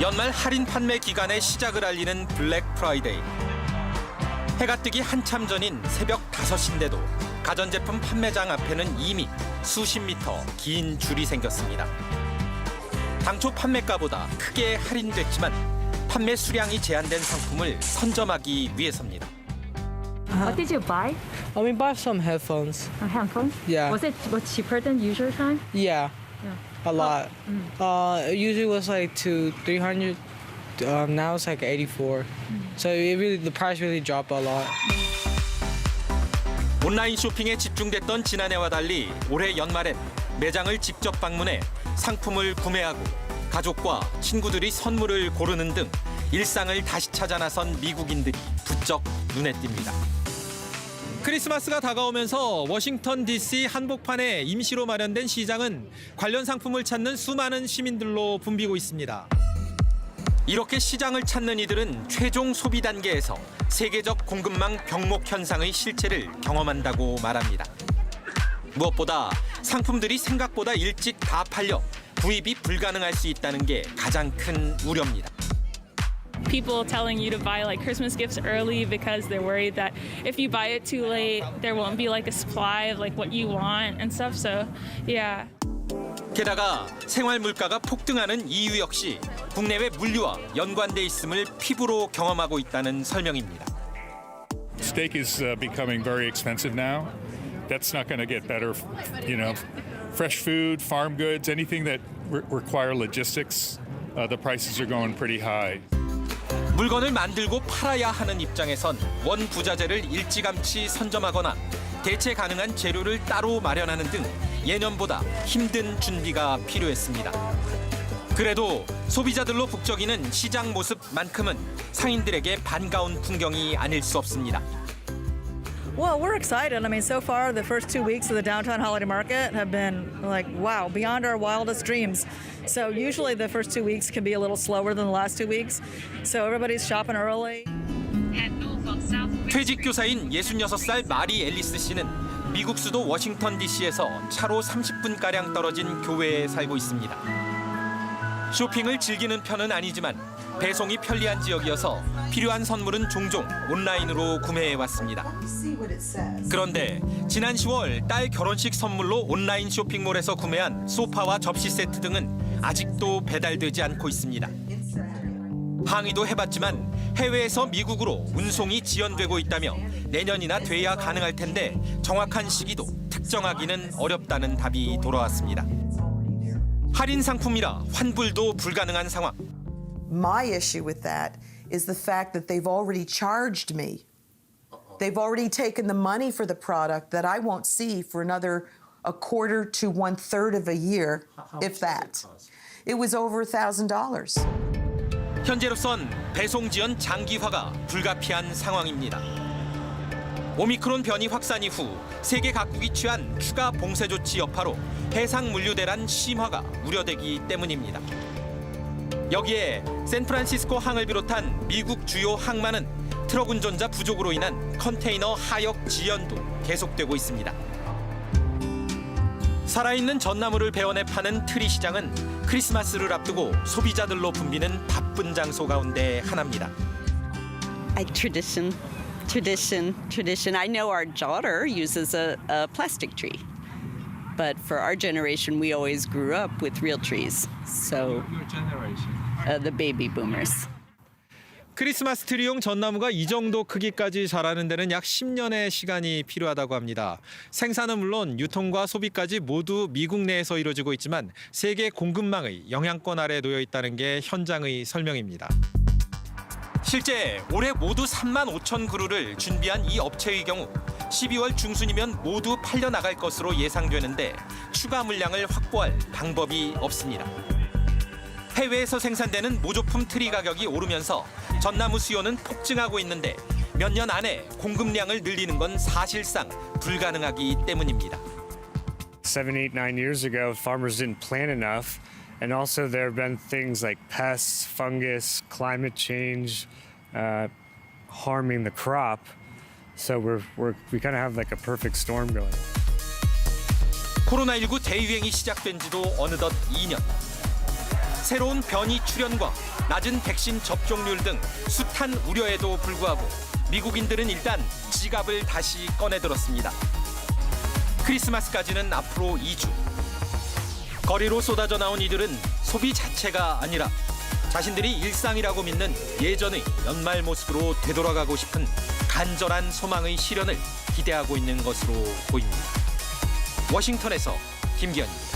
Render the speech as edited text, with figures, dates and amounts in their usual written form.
연말 할인 판매 기간의 시작을 알리는 블랙 프라이데이. 해가 뜨기 한참 전인 새벽 5시인데도 가전제품 판매장 앞에는 이미 수십 미터 긴 줄이 생겼습니다. 당초 판매가보다 크게 할인됐지만 판매 수량이 제한된 상품을 선점하기 위해서입니다. What did you buy? We bought some headphones. A handphone? Yeah. Was it cheaper than usual time? Yeah, Yeah. a lot. It usually was like 300. Now it's like 84. So the price really dropped a lot. 온라인 쇼핑에 집중됐던 지난해와 달리 올해 연말엔 매장을 직접 방문해 상품을 구매하고 가족과 친구들이 선물을 고르는 등 일상을 다시 찾아 나선 미국인들이 부쩍 눈에 띕니다. 크리스마스가 다가오면서 워싱턴 DC 한복판에 임시로 마련된 시장은 관련 상품을 찾는 수많은 시민들로 붐비고 있습니다. 이렇게 시장을 찾는 이들은 최종 소비 단계에서 세계적 공급망 병목 현상의 실체를 경험한다고 말합니다. 무엇보다 상품들이 생각보다 일찍 다 팔려 구입이 불가능할 수 있다는 게 가장 큰 우려입니다. People telling you to buy like Christmas gifts early because they're worried that if you buy it too late, there won't be like a supply of like what you want and stuff. So, yeah. 게다가 생활 물가가 폭등하는 이유 역시 국내외 물류와 연관돼 있음을 피부로 경험하고 있다는 설명입니다. Steak is becoming very expensive now. That's not going to get better, you know. Fresh food, farm goods, anything that require logistics, the prices are going pretty high. 물건을 만들고 팔아야 하는 입장에선 원부자재를 일찌감치 선점하거나 대체 가능한 재료를 따로 마련하는 등 예년보다 힘든 준비가 필요했습니다. 그래도 소비자들로 북적이는 시장 모습만큼은 상인들에게 반가운 풍경이 아닐 수 없습니다. Well, we're excited. I mean, so far, the first 2 weeks of the downtown holiday market have been like, wow, beyond our wildest dreams. So usually the first 2 weeks can be a little slower than the last 2 weeks. So everybody's shopping early. 퇴직 교사인 66살 마리 앨리스 씨는 미국 수도 워싱턴 DC에서 차로 30분가량 떨어진 교외에 살고 있습니다. 쇼핑을 즐기는 편은 아니지만 배송이 편리한 지역이어서 필요한 선물은 종종 온라인으로 구매해왔습니다. 그런데 지난 10월 딸 결혼식 선물로 온라인 쇼핑몰에서 구매한 소파와 접시 세트 등은 아직도 배달되지 않고 있습니다. 항의도 해봤지만 해외에서 미국으로 운송이 지연되고 있다며 내년이나 돼야 가능할 텐데 정확한 시기도 특정하기는 어렵다는 답이 돌아왔습니다. 할인 상품이라 환불도 불가능한 상황. My issue with that is the fact that they've already charged me. They've already taken the money for the product that I won't see for another a quarter to 1/3 of a year, if that. It was over $1,000. 현재로선 배송 지연 장기화가 불가피한 상황입니다. 오미크론 변이 확산 이후 세계 각국이 취한 추가 봉쇄 조치 여파로 해상 물류 대란 심화가 우려되기 때문입니다. 여기에 샌프란시스코 항을 비롯한 미국 주요 항만은 트럭 운전자 부족으로 인한 컨테이너 하역 지연도 계속되고 있습니다. 살아있는 전나무를 베어내 파는 트리 시장은 크리스마스를 앞두고 소비자들로 붐비는 바쁜 장소 가운데 하나입니다. Tradition. I know our daughter uses a plastic tree. But for our generation, we always grew up with real trees. So, the baby boomers. 크리스마스 트리용 전나무가 이 정도 크기까지 자라는 데는 약 10년의 시간이 필요하다고 합니다. 생산은 물론 유통과 소비까지 모두 미국 내에서 이루어지고 있지만 세계 공급망의 영향권 아래 놓여 있다는 게 현장의 설명입니다. 실제 올해 모두 3만 5천 그루를 준비한 이 업체의 경우 12월 중순이면 모두 팔려 나갈 것으로 예상되는데 추가 물량을 확보할 방법이 없습니다. 해외에서 생산되는 모조품 트리 가격이 오르면서 전나무 수요는 폭증하고 있는데 몇 년 안에 공급량을 늘리는 건 사실상 불가능하기 때문입니다. 7, 8, 9 years ago, farmers didn't plant enough. And also there have been things like pests, fungus, climate change, harming the crop. So we kind of have like a perfect storm going. 코로나19 대유행이 시작된 지도 어느덧 2년. 새로운 변이 출현과 낮은 백신 접종률 등 숱한 우려에도 불구하고 미국인들은 일단 지갑을 다시 꺼내들었습니다. 크리스마스까지는 앞으로 2주. 거리로 쏟아져 나온 이들은 소비 자체가 아니라 자신들이 일상이라고 믿는 예전의 연말 모습으로 되돌아가고 싶은 간절한 소망의 실현을 기대하고 있는 것으로 보입니다. 워싱턴에서 김기현입니다.